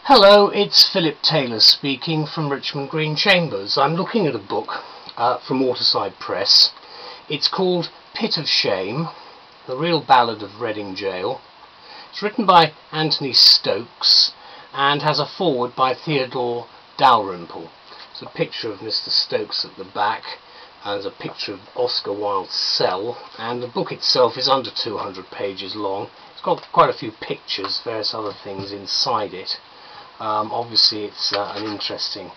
Hello, it's Philip Taylor speaking from Richmond Green Chambers. I'm looking at a book from Waterside Press. It's called Pit of Shame, The Real Ballad of Reading Gaol. It's written by Anthony Stokes and has a foreword by Theodore Dalrymple. It's a picture of Mr. Stokes at the back, and there's a picture of Oscar Wilde's cell, and the book itself is under 200 pages long. It's got quite a few pictures, various other things inside it. Obviously it's an interesting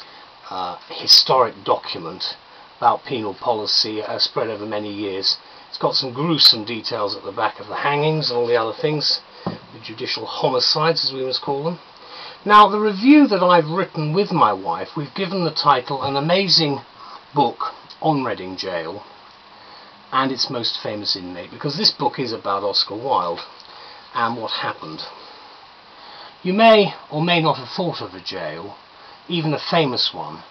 historic document about penal policy spread over many years. It's got some gruesome details at the back of the hangings and all the other things, the judicial homicides as we must call them. Now, the review that I've written with my wife, we've given the title An Amazing Book on Reading Gaol and its Most Famous Inmate, because this book is about Oscar Wilde and what happened. You may or may not have thought of a jail, even a famous one,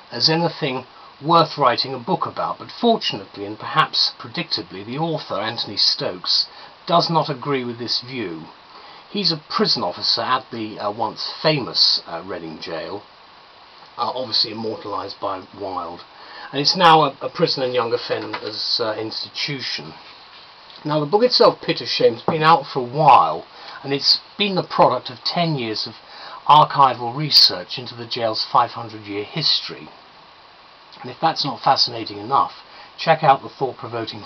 as anything worth writing a book about, but fortunately and perhaps predictably the author, Anthony Stokes, does not agree with this view. He's a prison officer at the once famous Reading Gaol, obviously immortalised by Wilde, and it's now a prison and young offenders institution. Now, the book itself, Pit of Shame, has been out for a while, and it's been the product of 10 years of archival research into the jail's 500-year history. And if that's not fascinating enough, check out the thought-provoking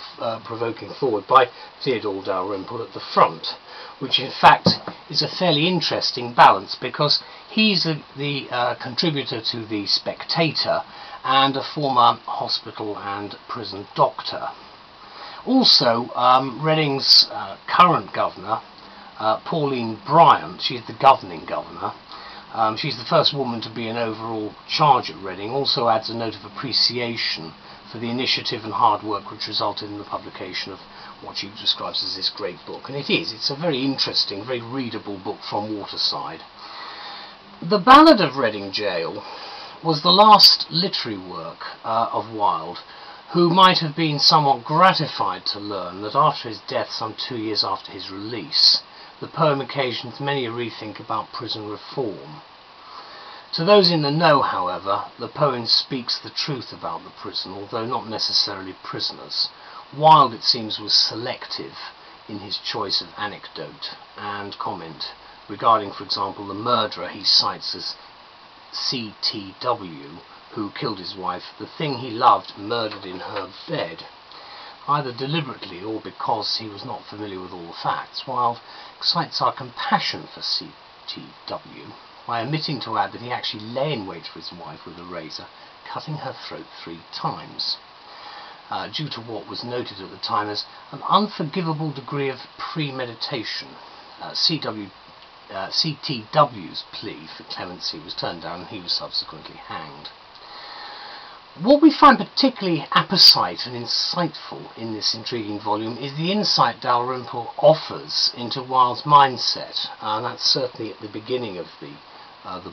foreword by Theodore Dalrymple at the front, which in fact is a fairly interesting balance, because he's the contributor to the Spectator and a former hospital and prison doctor. Also, Reading's current governor, Pauline Bryant, she's the governing governor. She's the first woman to be in overall charge at Reading, also adds a note of appreciation for the initiative and hard work which resulted in the publication of what she describes as this great book. And it's a very interesting, very readable book from Waterside. The Ballad of Reading Gaol was the last literary work of Wilde, who might have been somewhat gratified to learn that after his death, some 2 years after his release, the poem occasions many a rethink about prison reform. To those in the know, however, the poem speaks the truth about the prison, although not necessarily prisoners. Wilde, it seems, was selective in his choice of anecdote and comment regarding, for example, the murderer he cites as CTW, who killed his wife, the thing he loved, murdered in her bed, either deliberately or because he was not familiar with all the facts. Wilde excites our compassion for CTW by omitting to add that he actually lay in wait for his wife with a razor, cutting her throat 3 times, due to what was noted at the time as an unforgivable degree of premeditation. CTW's plea for clemency was turned down and he was subsequently hanged. What we find particularly apposite and insightful in this intriguing volume is the insight Dalrymple offers into Wilde's mindset, and that's certainly at the beginning of the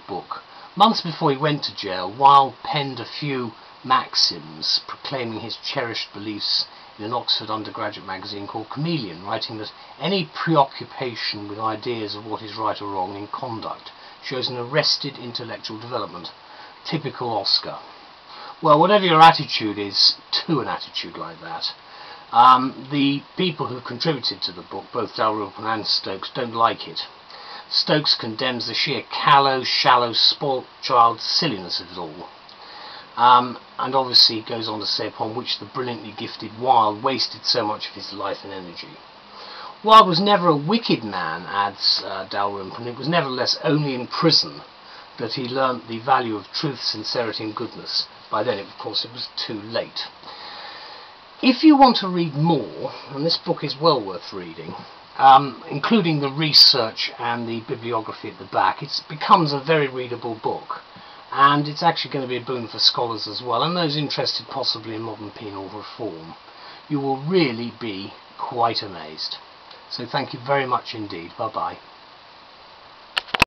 book. Months before he went to jail, Wilde penned a few maxims proclaiming his cherished beliefs in an Oxford undergraduate magazine called Chameleon, writing that any preoccupation with ideas of what is right or wrong in conduct shows an arrested intellectual development. Typical Oscar. Well, whatever your attitude is to an attitude like that, the people who contributed to the book, both Dalrymple and Stokes, don't like it. Stokes condemns the sheer callow, shallow, spoilt child silliness of it all. And obviously he goes on to say upon which the brilliantly gifted Wilde wasted so much of his life and energy. Wilde was never a wicked man, adds Dalrymple, and it was nevertheless only in prison that he learnt the value of truth, sincerity and goodness. By then, of course, it was too late. If you want to read more, and this book is well worth reading, including the research and the bibliography at the back, it becomes a very readable book. And it's actually going to be a boon for scholars as well, and those interested possibly in modern penal reform. You will really be quite amazed. So thank you very much indeed. Bye-bye.